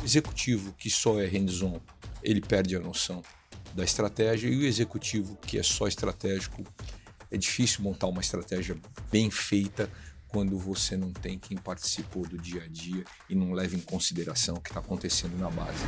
Executivo que só é hands-on, ele perde a noção da estratégia, e o executivo que é só estratégico, é difícil montar uma estratégia bem feita quando você não tem quem participou do dia a dia e não leva em consideração o que está acontecendo na base.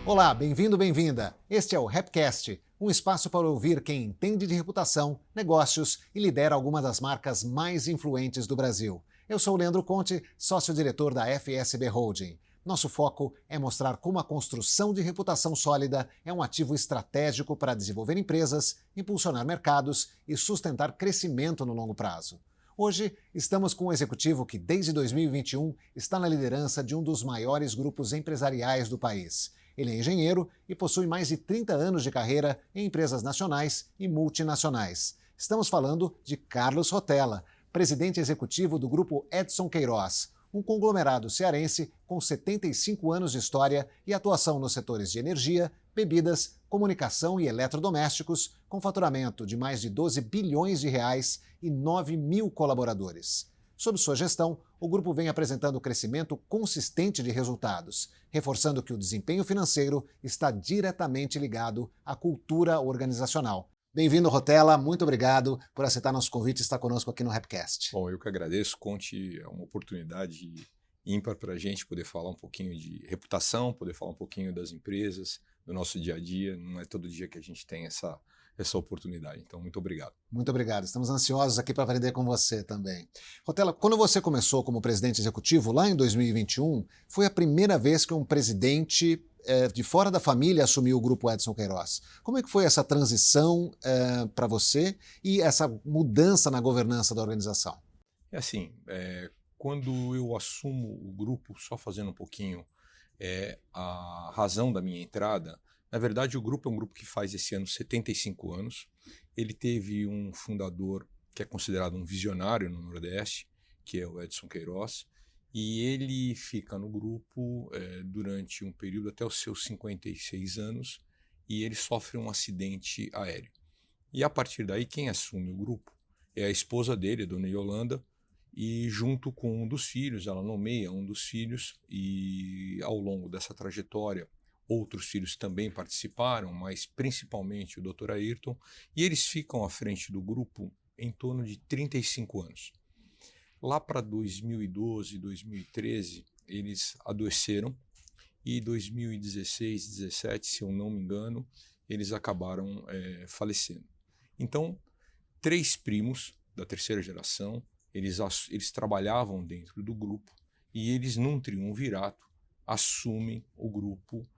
Olá, bem-vindo, bem-vinda. Este é o Rapcast, um espaço para ouvir quem entende de reputação, negócios e lidera algumas das marcas mais influentes do Brasil. Eu sou o Leandro Conte, sócio-diretor da FSB Holding. Nosso foco é mostrar como a construção de reputação sólida é um ativo estratégico para desenvolver empresas, impulsionar mercados e sustentar crescimento no longo prazo. Hoje, estamos com um executivo que, desde 2021, está na liderança de um dos maiores grupos empresariais do país. Ele é engenheiro e possui mais de 30 anos de carreira em empresas nacionais e multinacionais. Estamos falando de Carlos Rotella, presidente executivo do Grupo Edson Queiroz, um conglomerado cearense com 75 anos de história e atuação nos setores de energia, bebidas, comunicação e eletrodomésticos, com faturamento de mais de 12 bilhões de reais e 9 mil colaboradores. Sob sua gestão, o grupo vem apresentando crescimento consistente de resultados, reforçando que o desempenho financeiro está diretamente ligado à cultura organizacional. Bem-vindo, Rotella. Muito obrigado por aceitar nosso convite e estar conosco aqui no Rapcast. Bom, eu que agradeço. Conte, é uma oportunidade ímpar para a gente poder falar um pouquinho de reputação, poder falar um pouquinho das empresas, do nosso dia a dia. Não é todo dia que a gente tem essa oportunidade. Então, muito obrigado. Muito obrigado. Estamos ansiosos aqui para aprender com você também. Rotella, quando você começou como presidente executivo, lá em 2021, foi a primeira vez que um presidente de fora da família assumiu o Grupo Edson Queiroz. Como é que foi essa transição para você e essa mudança na governança da organização? É assim, quando eu assumo o grupo, só fazendo um pouquinho a razão da minha entrada. Na verdade, o grupo é um grupo que faz esse ano 75 anos. Ele teve um fundador que é considerado um visionário no Nordeste, que é o Edson Queiroz, e ele fica no grupo durante um período até os seus 56 anos, e ele sofre um acidente aéreo. E a partir daí, quem assume o grupo é a esposa dele, a dona Yolanda, e junto com um dos filhos, ela nomeia um dos filhos, e ao longo dessa trajetória, outros filhos também participaram, mas principalmente o Dr. Ayrton, e eles ficam à frente do grupo em torno de 35 anos. Lá para 2012, 2013, eles adoeceram, e 2016, 2017, se eu não me engano, eles acabaram falecendo. Então, 3 primos da terceira geração, eles trabalhavam dentro do grupo, e eles, num triunvirato, assumem o grupo,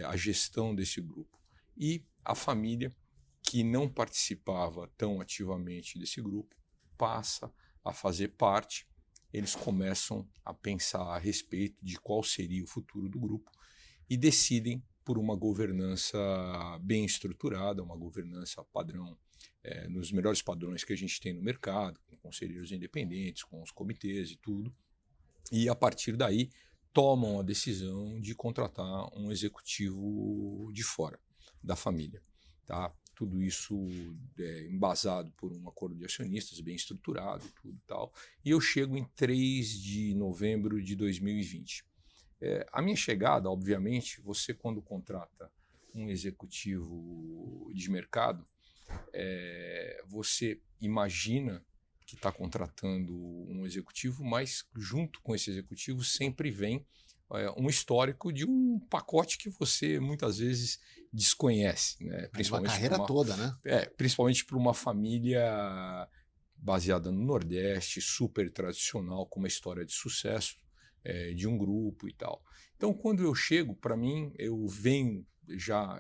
a gestão desse grupo. E a família, que não participava tão ativamente desse grupo, passa a fazer parte. Eles começam a pensar a respeito de qual seria o futuro do grupo e decidem por uma governança bem estruturada, uma governança padrão, nos melhores padrões que a gente tem no mercado, com conselheiros independentes, com os comitês e tudo. E a partir daí tomam a decisão de contratar um executivo de fora da família. Tá? Tudo isso embasado por um acordo de acionistas bem estruturado e tudo tal. E eu chego em 3 de novembro de 2020. A minha chegada, obviamente, você quando contrata um executivo de mercado, você imagina que está contratando um executivo, mas junto com esse executivo sempre vem um histórico de um pacote que você muitas vezes desconhece, né? Principalmente a carreira toda, né? Principalmente para uma família baseada no Nordeste, super tradicional, com uma história de sucesso de um grupo e tal. Então, quando eu chego, para mim, eu venho já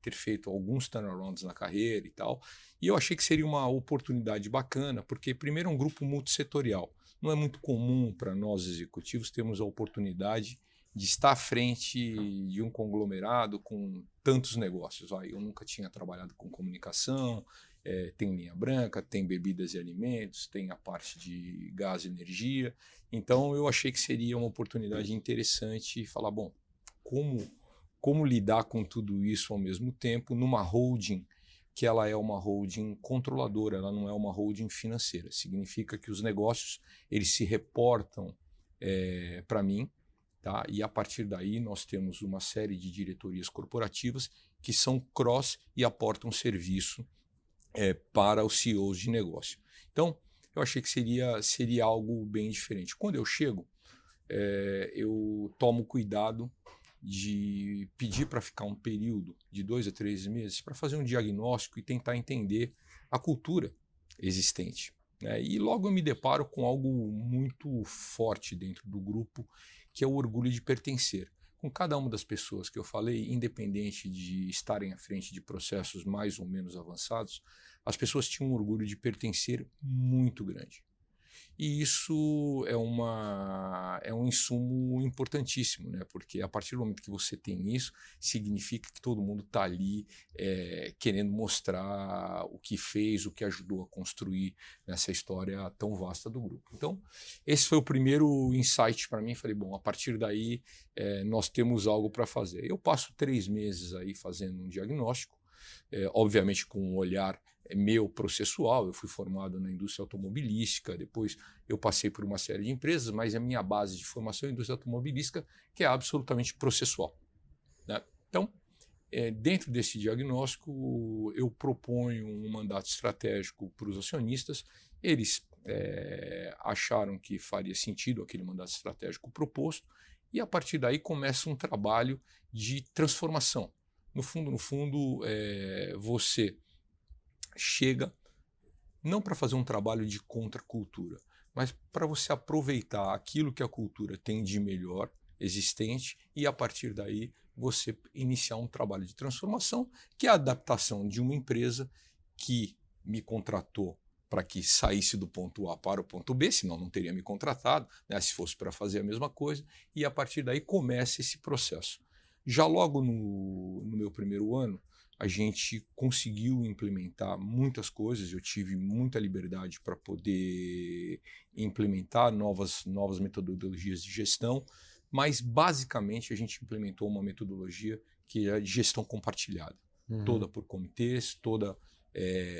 ter feito alguns turnarounds na carreira e tal, e eu achei que seria uma oportunidade bacana, porque primeiro é um grupo multissetorial. Não é muito comum para nós executivos termos a oportunidade de estar à frente de um conglomerado com tantos negócios. Eu nunca tinha trabalhado com comunicação, tem linha branca, tem bebidas e alimentos, tem a parte de gás e energia. Então eu achei que seria uma oportunidade interessante falar, bom, como como lidar com tudo isso ao mesmo tempo numa holding que ela é uma holding controladora, ela não é uma holding financeira. Significa que os negócios eles se reportam para mim, tá? E a partir daí nós temos uma série de diretorias corporativas que são cross e aportam serviço para os CEOs de negócio. Então, eu achei que seria algo bem diferente. Quando eu chego, eu tomo cuidado de pedir para ficar um período de 2 a 3 meses para fazer um diagnóstico e tentar entender a cultura existente, né? E logo eu me deparo com algo muito forte dentro do grupo, que é o orgulho de pertencer. Com cada uma das pessoas que eu falei, independente de estarem à frente de processos mais ou menos avançados, as pessoas tinham um orgulho de pertencer muito grande. E isso é um insumo importantíssimo, né? Porque a partir do momento que você tem isso, significa que todo mundo está ali querendo mostrar o que fez, o que ajudou a construir nessa história tão vasta do grupo. Então, esse foi o primeiro insight para mim. Falei, bom, a partir daí nós temos algo para fazer. Eu passo 3 meses aí fazendo um diagnóstico, obviamente com um olhar meu processual. Eu fui formado na indústria automobilística, depois eu passei por uma série de empresas, mas a minha base de formação é a indústria automobilística, que é absolutamente processual, né? Então, dentro desse diagnóstico, eu proponho um mandato estratégico para os acionistas. Eles acharam que faria sentido aquele mandato estratégico proposto, e a partir daí começa um trabalho de transformação. No fundo, você chega não para fazer um trabalho de contracultura, mas para você aproveitar aquilo que a cultura tem de melhor existente e, a partir daí, você iniciar um trabalho de transformação, que é a adaptação de uma empresa que me contratou para que saísse do ponto A para o ponto B, senão não teria me contratado, né, se fosse para fazer a mesma coisa, e a partir daí começa esse processo. Já logo no meu primeiro ano, a gente conseguiu implementar muitas coisas, eu tive muita liberdade para poder implementar novas metodologias de gestão, mas basicamente a gente implementou uma metodologia que é de gestão compartilhada, toda por comitês, toda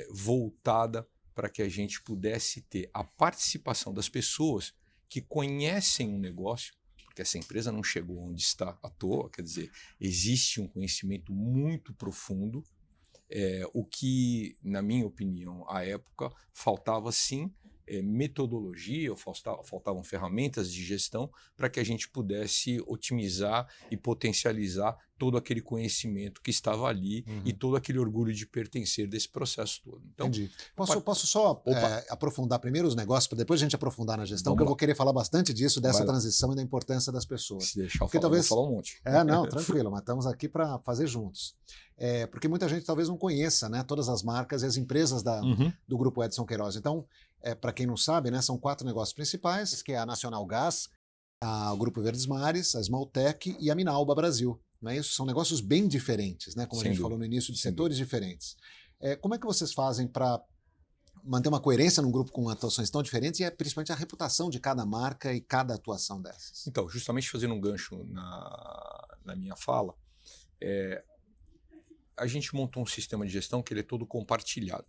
voltada para que a gente pudesse ter a participação das pessoas que conhecem o negócio, porque essa empresa não chegou onde está à toa, quer dizer, existe um conhecimento muito profundo, o que, na minha opinião, à época, faltava sim metodologia, ou faltavam ferramentas de gestão para que a gente pudesse otimizar e potencializar todo aquele conhecimento que estava ali e todo aquele orgulho de pertencer desse processo todo. Então, entendi. Posso só aprofundar primeiro os negócios, para depois a gente aprofundar na gestão, porque eu vou querer falar bastante disso, dessa transição e da importância das pessoas. Se deixar eu falar, talvez... eu vou falar um monte. Não, tranquilo, mas estamos aqui para fazer juntos. Porque muita gente talvez não conheça, né, todas as marcas e as empresas do Grupo Edson Queiroz. Então, para quem não sabe, né, são 4 negócios principais, que é a Nacional Gás, o Grupo Verdes Mares, a Smalltech e a Minalba Brasil. Não é isso? São negócios bem diferentes, né, como a gente falou no início, de setores diferentes. Como é que vocês fazem para manter uma coerência num grupo com atuações tão diferentes e principalmente a reputação de cada marca e cada atuação dessas? Então, justamente fazendo um gancho na minha fala, a gente montou um sistema de gestão que ele é todo compartilhado.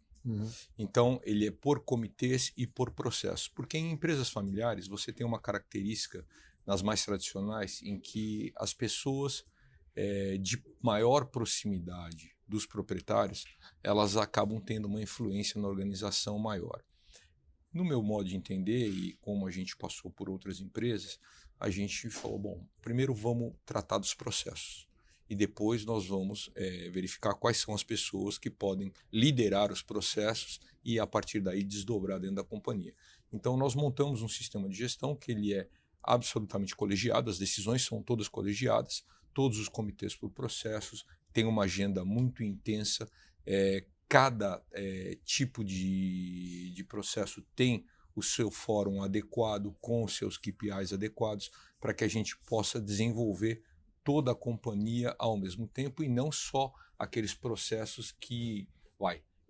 Então, ele é por comitês e por processo. Porque em empresas familiares, você tem uma característica nas mais tradicionais em que as pessoas de maior proximidade dos proprietários, elas acabam tendo uma influência na organização maior. No meu modo de entender, e como a gente passou por outras empresas, a gente falou, bom, primeiro vamos tratar dos processos. E depois nós vamos verificar quais são as pessoas que podem liderar os processos e, a partir daí, desdobrar dentro da companhia. Então, nós montamos um sistema de gestão que ele é absolutamente colegiado, as decisões são todas colegiadas, todos os comitês por processos, tem uma agenda muito intensa, cada tipo de processo tem o seu fórum adequado, com os seus KPIs adequados, para que a gente possa desenvolver toda a companhia ao mesmo tempo e não só aqueles processos que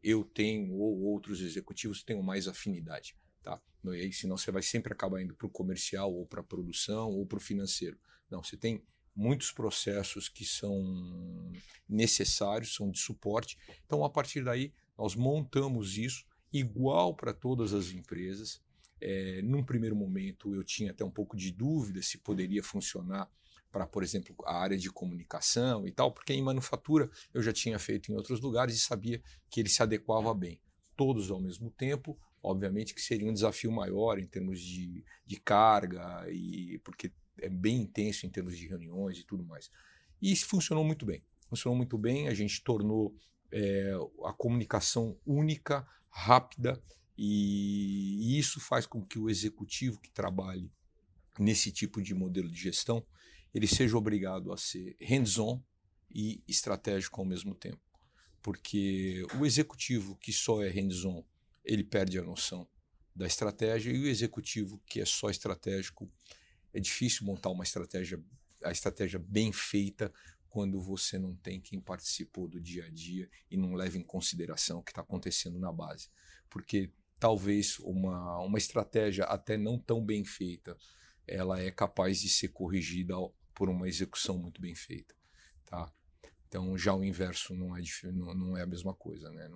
eu tenho ou outros executivos tenham mais afinidade. Tá? E aí, senão você vai sempre acabar indo para o comercial ou para a produção ou para o financeiro. Não, você tem muitos processos que são necessários, são de suporte. Então, a partir daí, nós montamos isso igual para todas as empresas. Num primeiro momento, eu tinha até um pouco de dúvida se poderia funcionar para, por exemplo, a área de comunicação e tal, porque em manufatura eu já tinha feito em outros lugares e sabia que ele se adequava bem. Todos ao mesmo tempo, obviamente que seria um desafio maior em termos de carga, porque é bem intenso em termos de reuniões e tudo mais. E isso funcionou muito bem. Funcionou muito bem, a gente tornou a comunicação única, rápida, e isso faz com que o executivo que trabalhe nesse tipo de modelo de gestão, ele seja obrigado a ser hands-on e estratégico ao mesmo tempo. Porque o executivo que só é hands-on, ele perde a noção da estratégia, e o executivo que é só estratégico, é difícil montar a estratégia bem feita quando você não tem quem participou do dia a dia e não leva em consideração o que está acontecendo na base. Porque talvez uma estratégia até não tão bem feita, ela é capaz de ser corrigida por uma execução muito bem feita. Tá? Então, já o inverso não é a mesma coisa. Né?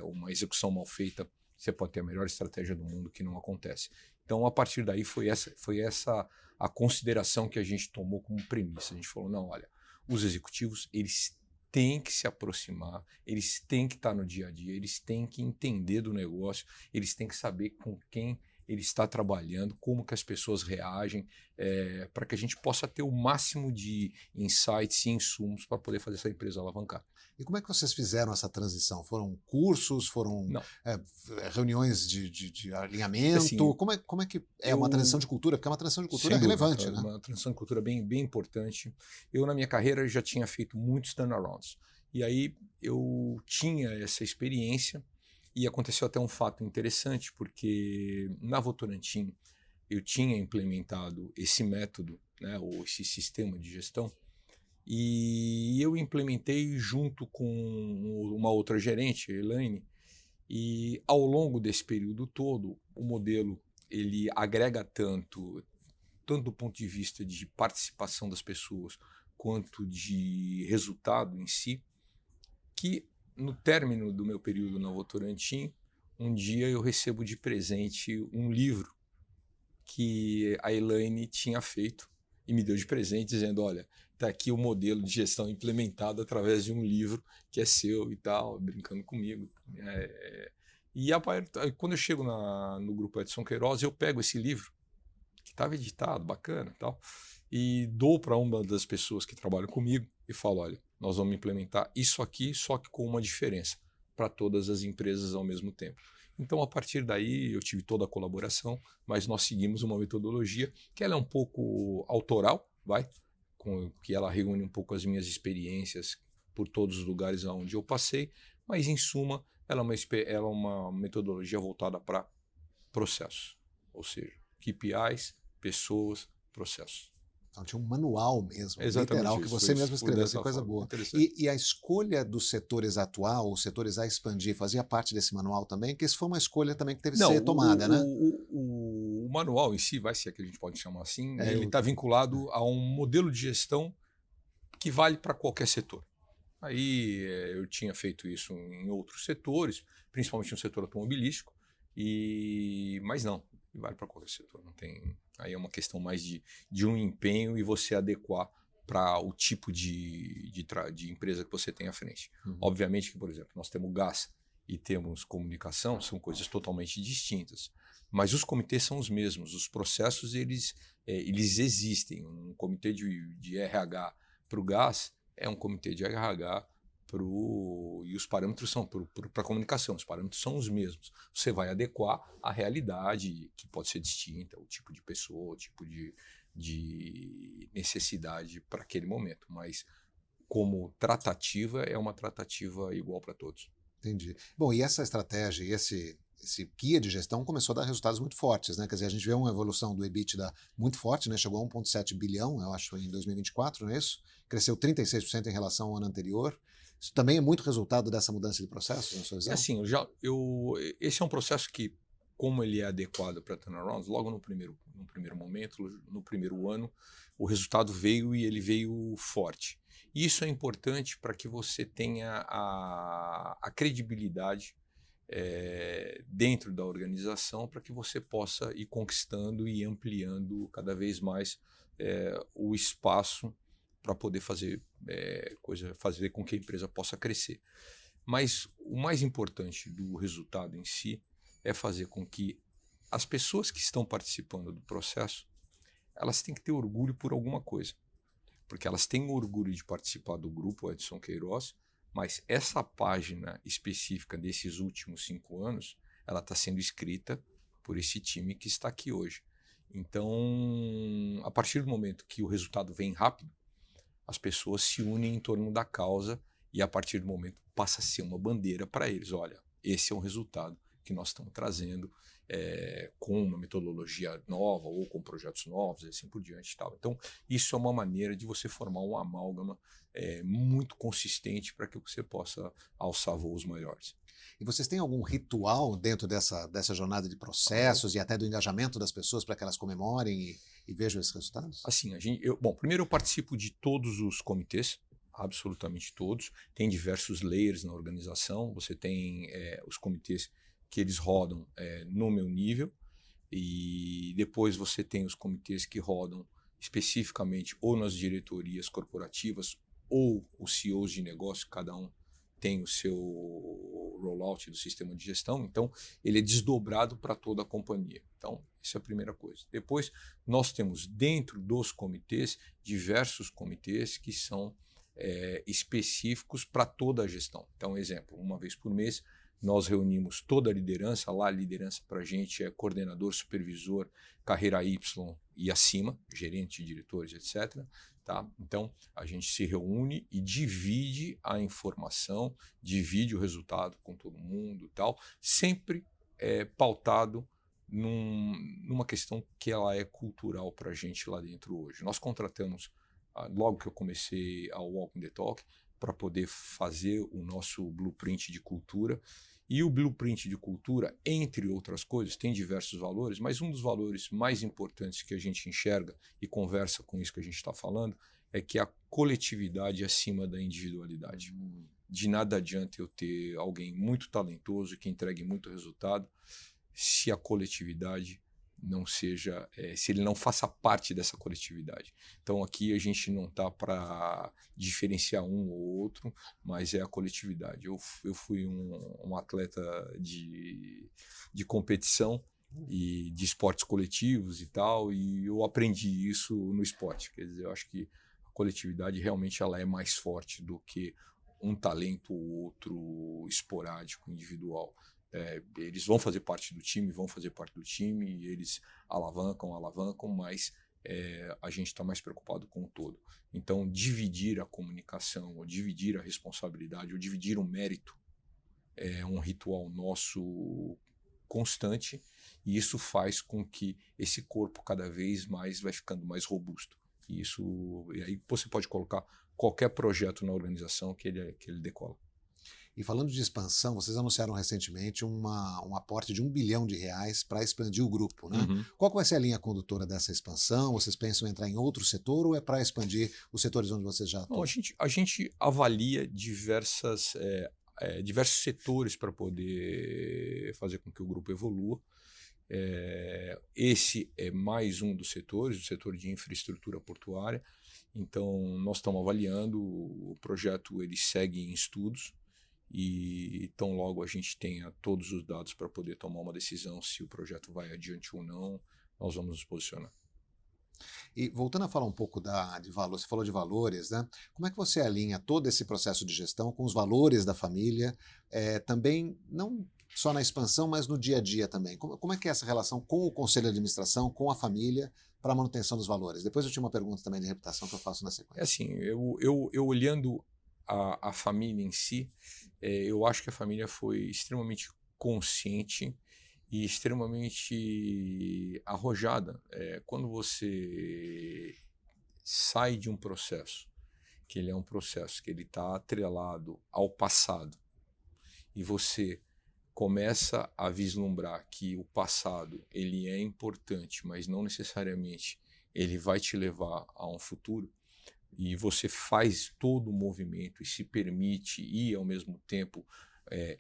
Uma execução mal feita, você pode ter a melhor estratégia do mundo que não acontece. Então, a partir daí, foi essa a consideração que a gente tomou como premissa. A gente falou, não, olha, os executivos, eles têm que se aproximar, eles têm que estar no dia a dia, eles têm que entender do negócio, eles têm que saber com quem ele está trabalhando, como que as pessoas reagem, para que a gente possa ter o máximo de insights e insumos para poder fazer essa empresa alavancar. E como é que vocês fizeram essa transição? Foram cursos? Foram reuniões de alinhamento? Assim, como é que é uma transição de cultura? Porque é uma transição de cultura relevante, né? Uma transição de cultura bem, bem importante. Eu, na minha carreira, já tinha feito muitos turnarounds. E aí eu tinha essa experiência. E aconteceu até um fato interessante, porque na Votorantim eu tinha implementado esse método, né, ou esse sistema de gestão, e eu implementei junto com uma outra gerente, a Elaine, e ao longo desse período todo, o modelo ele agrega tanto do ponto de vista de participação das pessoas, quanto de resultado em si, que no término do meu período na Votorantim, um dia eu recebo de presente um livro que a Elaine tinha feito e me deu de presente, dizendo, olha, está aqui o modelo de gestão implementado através de um livro que é seu e tal, brincando comigo. E quando eu chego no grupo Edson Queiroz, eu pego esse livro, que estava editado, bacana e tal, e dou para uma das pessoas que trabalham comigo e falo, olha, nós vamos implementar isso aqui, só que com uma diferença, para todas as empresas ao mesmo tempo. Então, a partir daí, eu tive toda a colaboração, mas nós seguimos uma metodologia que ela é um pouco autoral, que ela reúne um pouco as minhas experiências por todos os lugares onde eu passei, mas, em suma, ela é uma metodologia voltada para processos, ou seja, KPIs, pessoas, processos. Então tinha um manual mesmo, Exatamente literal, isso, que você mesmo escreveu, assim, coisa boa. E a escolha dos setores atual, os setores a expandir, fazia parte desse manual também? Que isso foi uma escolha também que teve que ser tomada, né? O manual em si, se é que a gente pode chamar assim, ele está vinculado a um modelo de gestão que vale para qualquer setor. Aí eu tinha feito isso em outros setores, principalmente no setor automobilístico, mas não, vale para qualquer setor, não tem... Aí é uma questão mais de um empenho e você adequar para o tipo de empresa que você tem à frente. Uhum. Obviamente que, por exemplo, nós temos gás e temos comunicação, são coisas totalmente distintas. Mas os comitês são os mesmos, os processos eles existem. Um comitê de RH para o gás é um comitê de RH e os parâmetros são para a comunicação, os parâmetros são os mesmos. Você vai adequar à realidade, que pode ser distinta, o tipo de pessoa, o tipo de necessidade para aquele momento, mas como tratativa, é uma tratativa igual para todos. Entendi. Bom, e essa estratégia, esse guia de gestão começou a dar resultados muito fortes, né? Quer dizer, a gente vê uma evolução do EBITDA muito forte, né? Chegou a 1,7 bilhão, eu acho, em 2024, não é isso? Cresceu 36% em relação ao ano anterior. Isso também é muito resultado dessa mudança de processo, na sua visão? Assim, esse é um processo que como ele é adequado para turnarounds, logo no primeiro momento, no primeiro ano, o resultado veio e ele veio forte. E isso é importante para que você tenha a credibilidade dentro da organização, para que você possa ir conquistando e ampliando cada vez mais o espaço para poder fazer fazer com que a empresa possa crescer. Mas o mais importante do resultado em si é fazer com que as pessoas que estão participando do processo, elas têm que ter orgulho por alguma coisa. Porque elas têm orgulho de participar do grupo Edson Queiroz, mas essa página específica desses últimos 5 anos, ela está sendo escrita por esse time que está aqui hoje. Então, a partir do momento que o resultado vem rápido, as pessoas se unem em torno da causa e a partir do momento passa a ser uma bandeira para eles. Olha, esse é um resultado que nós estamos trazendo com uma metodologia nova ou com projetos novos e assim por diante. Tal. Então, isso é uma maneira de você formar um amálgama muito consistente para que você possa alçar voos maiores. E vocês têm algum ritual dentro dessa jornada de processos e até do engajamento das pessoas para que elas comemorem e vejam esses resultados? Assim, primeiro eu participo de todos os comitês, absolutamente todos. Tem diversos layers na organização. Você tem os comitês que eles rodam no meu nível, e depois você tem os comitês que rodam especificamente ou nas diretorias corporativas ou os CEOs de negócio, cada um tem o seu rollout do sistema de gestão, então ele é desdobrado para toda a companhia. Então, essa é a primeira coisa. Depois, nós temos dentro dos comitês, diversos comitês que são específicos para toda a gestão. Então, exemplo, uma vez por mês, nós reunimos toda a liderança. Lá a liderança para a gente é coordenador, supervisor, carreira Y e acima, gerente, diretores, etc. Tá? Então, a gente se reúne e divide a informação, divide o resultado com todo mundo e tal, sempre pautado numa questão que ela é cultural para a gente lá dentro hoje. Nós contratamos, logo que eu comecei a Walking the Talk, para poder fazer o nosso blueprint de cultura. E o blueprint de cultura, entre outras coisas, tem diversos valores, mas um dos valores mais importantes que a gente enxerga e conversa com isso que a gente está falando é que a coletividade é acima da individualidade. De nada adianta eu ter alguém muito talentoso que entregue muito resultado se a coletividade não seja, se ele não faça parte dessa coletividade. Então aqui a gente não está para diferenciar um ou outro, mas é a coletividade. Eu fui um atleta de competição e de esportes coletivos e tal, e eu aprendi isso no esporte. Quer dizer, eu acho que a coletividade realmente ela é mais forte do que um talento ou outro esporádico, individual. Eles vão fazer parte do time, e eles alavancam, mas a gente está mais preocupado com o todo. Então, dividir a comunicação, ou dividir a responsabilidade, ou dividir o mérito é um ritual nosso constante, e isso faz com que esse corpo cada vez mais vai ficando mais robusto. E aí você pode colocar qualquer projeto na organização que ele decola. E falando de expansão, vocês anunciaram recentemente um aporte de R$1 bilhão para expandir o grupo, né? Uhum. Qual que vai ser a linha condutora dessa expansão? Vocês pensam em entrar em outro setor ou é para expandir os setores onde vocês já estão? Não, a gente avalia diversos setores para poder fazer com que o grupo evolua. Esse é mais um dos setores, o setor de infraestrutura portuária. Então, nós estamos avaliando, o projeto ele segue em estudos, e tão logo a gente tenha todos os dados para poder tomar uma decisão se o projeto vai adiante ou não, nós vamos nos posicionar. E voltando a falar um pouco de valor, você falou de valores, né? Como é que você alinha todo esse processo de gestão com os valores da família, também não só na expansão, mas no dia a dia também? Como é que é essa relação com o conselho de administração, com a família, para a manutenção dos valores? Depois eu tinha uma pergunta também de reputação que eu faço na sequência. Assim, eu olhando a família em si, eu acho que a família foi extremamente consciente e extremamente arrojada. Quando você sai de um processo, que ele é um processo que ele está atrelado ao passado, e você começa a vislumbrar que o passado ele é importante, mas não necessariamente ele vai te levar a um futuro, e você faz todo o movimento e se permite ir ao mesmo tempo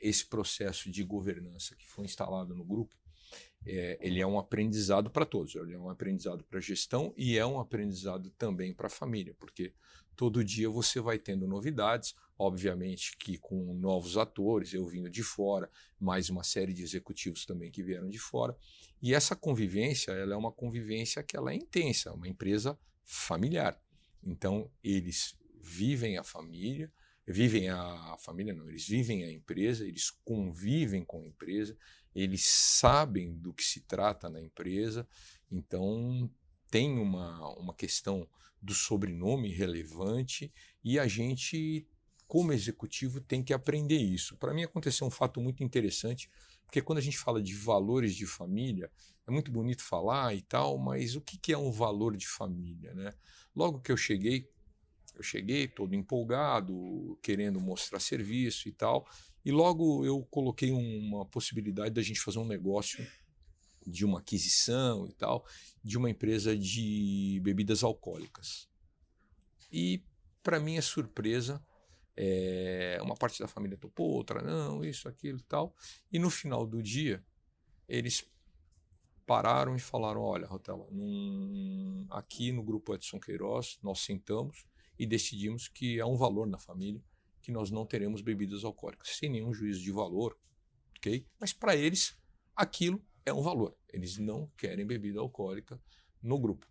esse processo de governança que foi instalado no grupo, ele é um aprendizado para todos, ele é um aprendizado para a gestão e é um aprendizado também para a família, porque todo dia você vai tendo novidades, obviamente que com novos atores, eu vindo de fora, mais uma série de executivos também que vieram de fora, e essa convivência, ela é uma convivência que ela é intensa, uma empresa familiar. Então, eles vivem a família, eles vivem a empresa, eles convivem com a empresa, eles sabem do que se trata na empresa, então tem uma questão do sobrenome relevante e a gente, como executivo, tem que aprender isso. Para mim aconteceu um fato muito interessante, porque quando a gente fala de valores de família, é muito bonito falar e tal, mas o que é um valor de família, né? Logo que eu cheguei todo empolgado, querendo mostrar serviço e tal, e logo eu coloquei uma possibilidade da gente fazer um negócio de uma aquisição e tal, de uma empresa de bebidas alcoólicas. E, para minha surpresa, uma parte da família topou, outra não, isso, aquilo e tal, e no final do dia, eles pararam e falaram, olha, Rotella, aqui no Grupo Edson Queiroz, nós sentamos e decidimos que é um valor na família que nós não teremos bebidas alcoólicas, sem nenhum juízo de valor, ok? Mas para eles, aquilo é um valor. Eles não querem bebida alcoólica no grupo.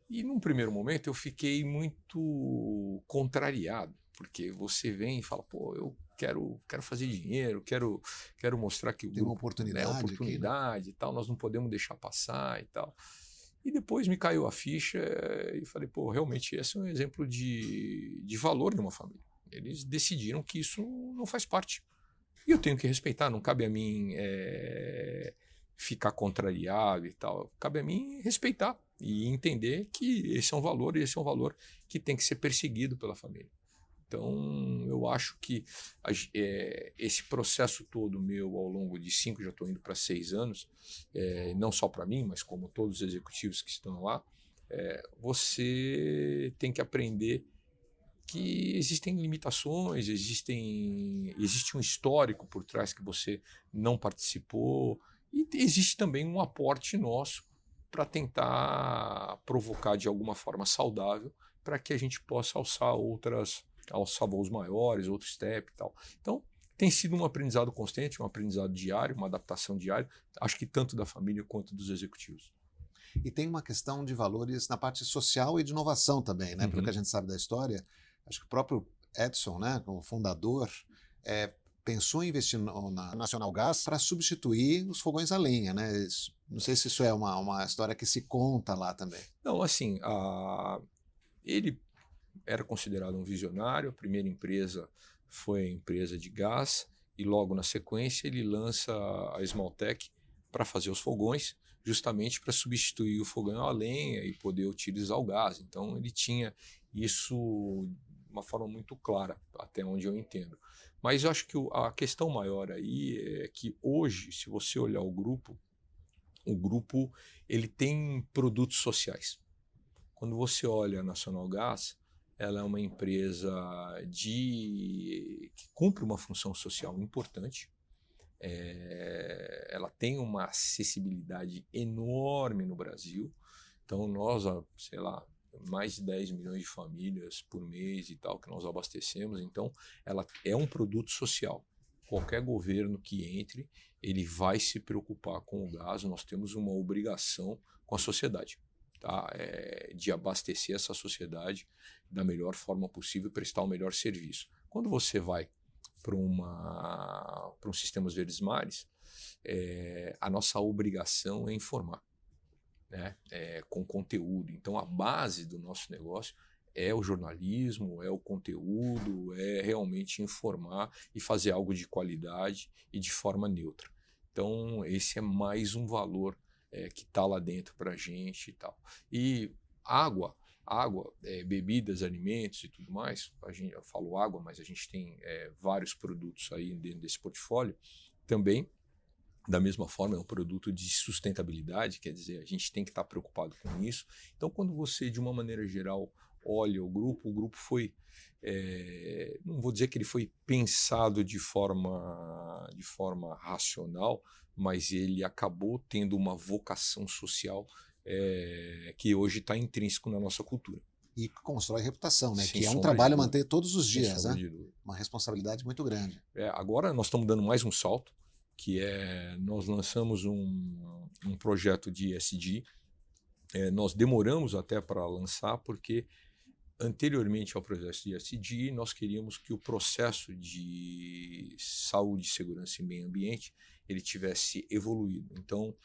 E num primeiro momento eu fiquei muito contrariado, porque você vem e fala, pô, eu quero fazer dinheiro, quero mostrar que o Tem uma grupo oportunidade, é oportunidade e tal, nós não podemos deixar passar e tal. E depois me caiu a ficha e falei, pô, realmente esse é um exemplo de valor de uma família. Eles decidiram que isso não faz parte. E eu tenho que respeitar, não cabe a mim ficar contrariado e tal. Cabe a mim respeitar e entender que esse é um valor e esse é um valor que tem que ser perseguido pela família. Então, eu acho que esse processo todo meu ao longo de 5, já estou indo para 6 anos, não só para mim, mas como todos os executivos que estão lá, você tem que aprender que existem limitações, existe um histórico por trás que você não participou e existe também um aporte nosso para tentar provocar de alguma forma saudável para que a gente possa alçar voos maiores, outro step e tal. Então, tem sido um aprendizado constante, um aprendizado diário, uma adaptação diária, acho que tanto da família quanto dos executivos. E tem uma questão de valores na parte social e de inovação também, né? Pelo que a gente sabe da história, acho que o próprio Edson, né, como fundador, pensou em investir na Nacional Gás para substituir os fogões a lenha, né? Não sei se isso é uma história que se conta lá também. Não, assim, ele era considerado um visionário, a primeira empresa foi a empresa de gás e logo na sequência ele lança a Esmaltec para fazer os fogões, justamente para substituir o fogão a lenha e poder utilizar o gás. Então ele tinha isso de uma forma muito clara, até onde eu entendo. Mas eu acho que a questão maior aí é que hoje, se você olhar o grupo ele tem produtos sociais. Quando você olha a Nacional Gás, ela é uma empresa que cumpre uma função social importante. Ela tem uma acessibilidade enorme no Brasil. Então nós, sei lá, mais de 10 milhões de famílias por mês e tal que nós abastecemos. Então ela é um produto social. Qualquer governo que entre, ele vai se preocupar com o gás. Nós temos uma obrigação com a sociedade, tá? De abastecer essa sociedade da melhor forma possível e prestar o melhor serviço. Quando você vai para um Sistemas Verdes Mares, a nossa obrigação é informar, né? Com conteúdo. Então a base do nosso negócio é o jornalismo, é o conteúdo, é realmente informar e fazer algo de qualidade e de forma neutra. Então esse é mais um valor que está lá dentro para a gente e tal. E água, bebidas, alimentos e tudo mais, eu falo água, mas a gente tem vários produtos aí dentro desse portfólio, também, da mesma forma, é um produto de sustentabilidade, quer dizer, a gente tem que estar preocupado com isso. Então, quando você, de uma maneira geral, olha o grupo foi, não vou dizer que ele foi pensado de forma racional, mas ele acabou tendo uma vocação social que hoje está intrínseco na nossa cultura. E constrói reputação, né? Sem Que é um sombra de trabalho a dúvida. manter todos os Sem dias, sombra né? de dúvida. Uma responsabilidade muito grande. Agora nós estamos dando mais um salto, que nós lançamos um projeto de ESG. Nós demoramos até para lançar, porque anteriormente ao processo de ESG, nós queríamos que o processo de saúde, segurança e meio ambiente ele tivesse evoluído. Então,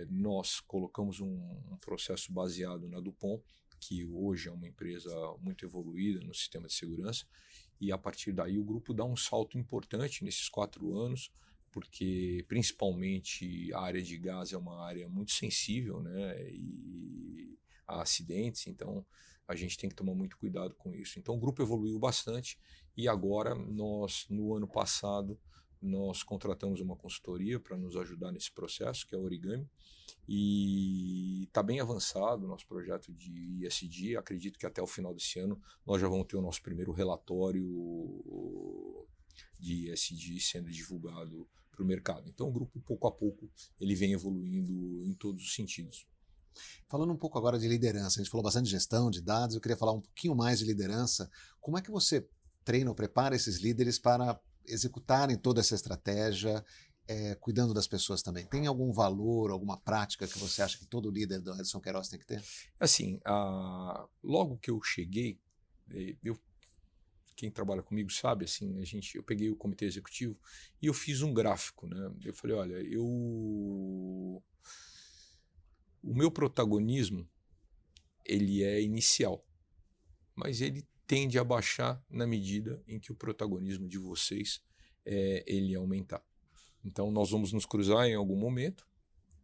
nós colocamos um processo baseado na Dupont, que hoje é uma empresa muito evoluída no sistema de segurança, e a partir daí o grupo dá um salto importante nesses 4 anos, porque principalmente a área de gás é uma área muito sensível, né, e a acidentes, então a gente tem que tomar muito cuidado com isso. Então o grupo evoluiu bastante e agora nós, no ano passado, nós contratamos uma consultoria para nos ajudar nesse processo, que é a Origami, e está bem avançado o nosso projeto de ESG. Acredito que até o final desse ano nós já vamos ter o nosso primeiro relatório de ESG sendo divulgado para o mercado. Então o grupo, pouco a pouco, ele vem evoluindo em todos os sentidos. Falando um pouco agora de liderança, a gente falou bastante de gestão, de dados, eu queria falar um pouquinho mais de liderança. Como é que você treina ou prepara esses líderes para executarem toda essa estratégia, cuidando das pessoas também? Tem algum valor, alguma prática que você acha que todo líder do Edson Queiroz tem que ter? Assim, logo que eu cheguei, quem trabalha comigo sabe, assim, eu peguei o comitê executivo e eu fiz um gráfico, né? Eu falei, olha, o meu protagonismo, ele é inicial, mas ele tende a baixar na medida em que o protagonismo de vocês ele aumentar. Então nós vamos nos cruzar em algum momento,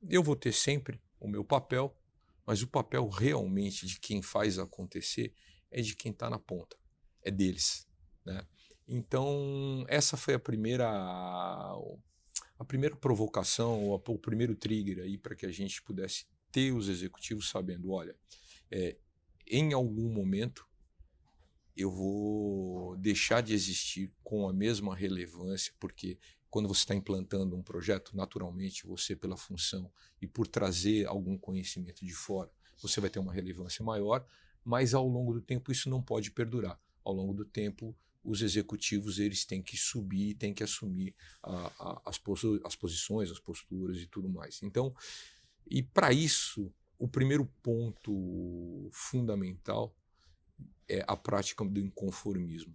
eu vou ter sempre o meu papel, mas o papel realmente de quem faz acontecer é de quem está na ponta, é deles, né? Então essa foi a primeira provocação, o primeiro trigger aí para que a gente pudesse ter os executivos sabendo, olha, em algum momento eu vou deixar de existir com a mesma relevância, porque quando você está implantando um projeto, naturalmente você, pela função e por trazer algum conhecimento de fora, você vai ter uma relevância maior, mas ao longo do tempo isso não pode perdurar. Ao longo do tempo, os executivos eles têm que subir, têm que assumir as posições, as posturas e tudo mais. Então, e para isso, o primeiro ponto fundamental é a prática do inconformismo.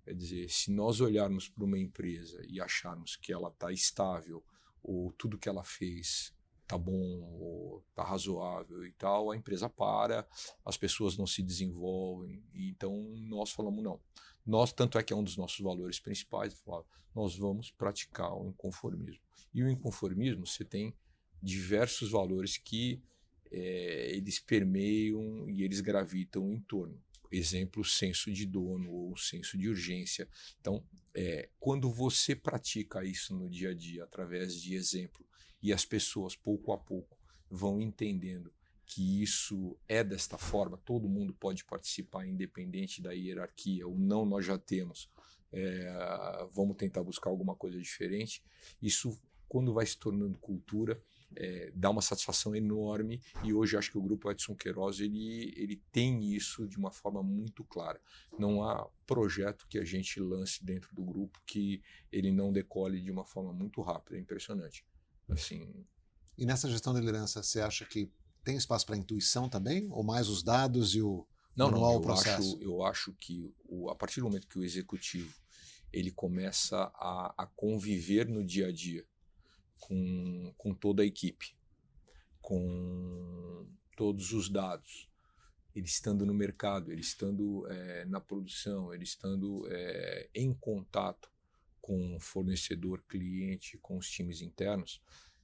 Quer dizer, se nós olharmos para uma empresa e acharmos que ela está estável, ou tudo que ela fez está bom, ou está razoável e tal, a empresa para, as pessoas não se desenvolvem. E então nós falamos, não. Nós, tanto é que é um dos nossos valores principais, nós vamos praticar o inconformismo. E o inconformismo, você tem diversos valores que eles permeiam e eles gravitam em torno. Exemplo, senso de dono ou senso de urgência. Então, quando você pratica isso no dia a dia através de exemplo e as pessoas pouco a pouco vão entendendo que isso é desta forma, todo mundo pode participar independente da hierarquia ou não, nós já temos, vamos tentar buscar alguma coisa diferente. Isso, quando vai se tornando cultura, dá uma satisfação enorme, e hoje acho que o Grupo Edson Queiroz ele tem isso de uma forma muito clara. Não há projeto que a gente lance dentro do grupo que ele não decole de uma forma muito rápida, é impressionante. Assim, e nessa gestão de liderança, você acha que tem espaço para intuição também? Ou mais os dados e o manual, o processo? Eu acho que a partir do momento que o executivo ele começa a conviver no dia a dia com toda a equipe, com todos os dados, ele estando no mercado, ele estando na produção, ele estando em contato com o fornecedor, cliente, com os times internos,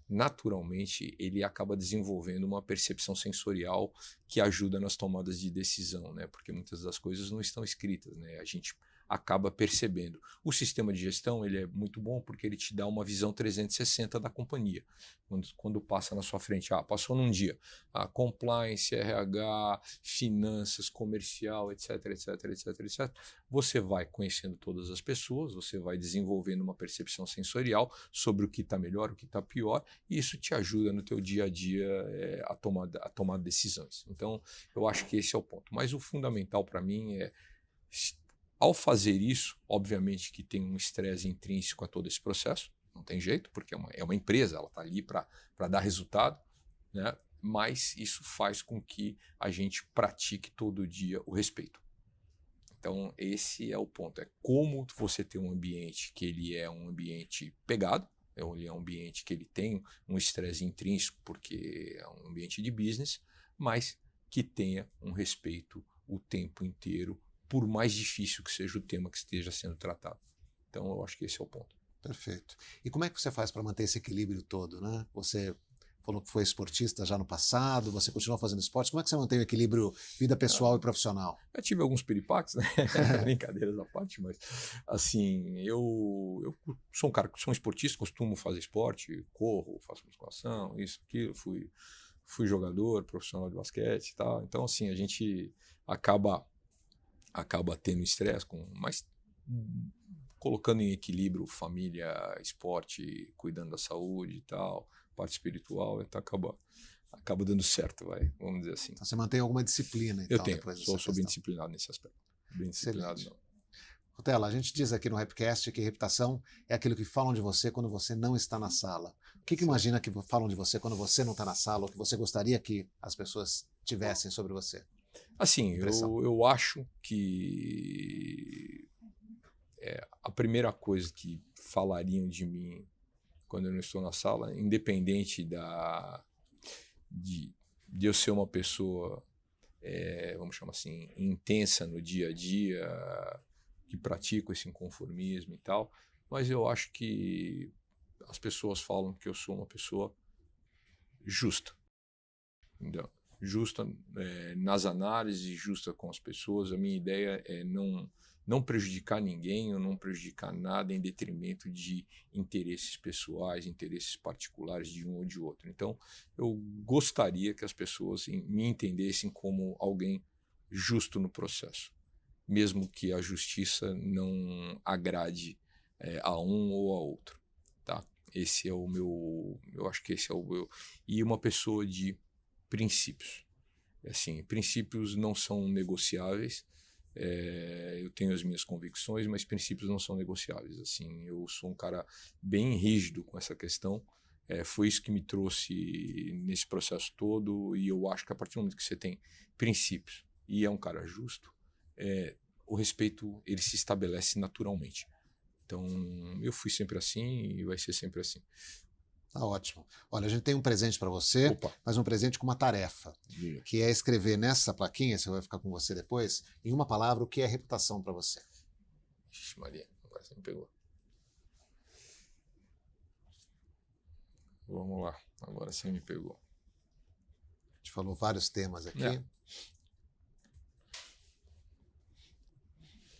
naturalmente ele acaba desenvolvendo uma percepção sensorial que ajuda nas tomadas de decisão, né? Porque muitas das coisas não estão escritas, né? A gente acaba percebendo. O sistema de gestão ele é muito bom porque ele te dá uma visão 360 da companhia. Quando passa na sua frente, passou num dia, compliance, RH, finanças, comercial, etc, etc, etc, etc. Você vai conhecendo todas as pessoas, você vai desenvolvendo uma percepção sensorial sobre o que está melhor, o que está pior, e isso te ajuda no teu dia a dia a tomar decisões. Então, eu acho que esse é o ponto. Mas o fundamental para mim é, ao fazer isso, obviamente que tem um estresse intrínseco a todo esse processo, não tem jeito, porque é uma empresa, ela está ali para dar resultado, né? Mas isso faz com que a gente pratique todo dia o respeito. Então, esse é o ponto, é como você ter um ambiente que ele é um ambiente pegado, ele é um ambiente que ele tem um estresse intrínseco, porque é um ambiente de business, mas que tenha um respeito o tempo inteiro, por mais difícil que seja o tema que esteja sendo tratado. Então, eu acho que esse é o ponto. Perfeito. E como é que você faz para manter esse equilíbrio todo, né? Você falou que foi esportista já no passado, você continua fazendo esporte. Como é que você mantém o equilíbrio vida pessoal e profissional? Eu tive alguns piripaques, né? Brincadeiras à parte, mas assim, eu sou um esportista, costumo fazer esporte, corro, faço musculação, isso, aquilo, fui jogador profissional de basquete e tal. Então, assim, a gente acaba tendo estresse, mas colocando em equilíbrio família, esporte, cuidando da saúde e tal, parte espiritual, então acaba dando certo, vamos dizer assim. Então você mantém alguma disciplina? Eu tenho, sou bem disciplinado nesse aspecto. Bem disciplinado, não. Rotella, a gente diz aqui no Rapcast que reputação é aquilo que falam de você quando você não está na sala. O que imagina que falam de você quando você não está na sala, ou que você gostaria que as pessoas tivessem sobre você? Assim, eu acho que a primeira coisa que falariam de mim quando eu não estou na sala, independente de eu ser uma pessoa, vamos chamar assim, intensa no dia a dia, que pratico esse inconformismo e tal, mas eu acho que as pessoas falam que eu sou uma pessoa justa. Entendeu? Justa nas análises, justa com as pessoas. A minha ideia é não prejudicar ninguém ou não prejudicar nada em detrimento de interesses pessoais, interesses particulares de um ou de outro. Então, eu gostaria que as pessoas me entendessem como alguém justo no processo, mesmo que a justiça não agrade a um ou a outro. Tá? Esse é o meu... Eu acho que esse é o meu... E uma pessoa de princípios. Assim, princípios não são negociáveis. Eu tenho as minhas convicções, mas princípios não são negociáveis. Assim, eu sou um cara bem rígido com essa questão. Foi isso que me trouxe nesse processo todo, e eu acho que a partir do momento que você tem princípios e é um cara justo, o respeito ele se estabelece naturalmente. Então, eu fui sempre assim e vai ser sempre assim. Tá ótimo. Olha, a gente tem um presente para você, mas um presente com uma tarefa, que é escrever nessa plaquinha, você vai ficar com você depois, em uma palavra, o que é reputação para você. Ixi, Maria, agora você me pegou. Vamos lá, agora você me pegou. A gente falou vários temas aqui.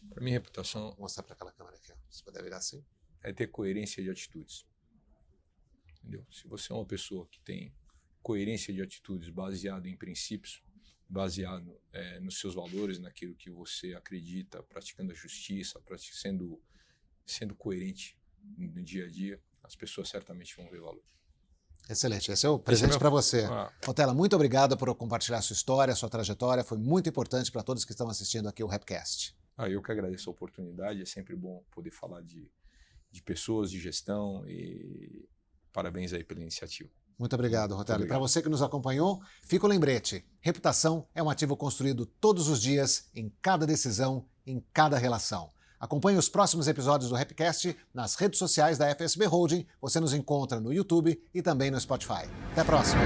Para mim, reputação... Vou mostrar para aquela câmera aqui, ó. Se puder virar assim. É ter coerência de atitudes. Entendeu? Se você é uma pessoa que tem coerência de atitudes baseado em princípios, baseado nos seus valores, naquilo que você acredita, praticando a justiça, sendo coerente no dia a dia, as pessoas certamente vão ver valor. Excelente, esse é o presente para você. Rotella, muito obrigado por compartilhar sua história, sua trajetória, foi muito importante para todos que estão assistindo aqui o Rapcast. Eu que agradeço a oportunidade, é sempre bom poder falar de pessoas, de gestão, e parabéns aí pela iniciativa. Muito obrigado, Rotella. E para você que nos acompanhou, fica o lembrete. Reputação é um ativo construído todos os dias, em cada decisão, em cada relação. Acompanhe os próximos episódios do Rapcast nas redes sociais da FSB Holding. Você nos encontra no YouTube e também no Spotify. Até a próxima!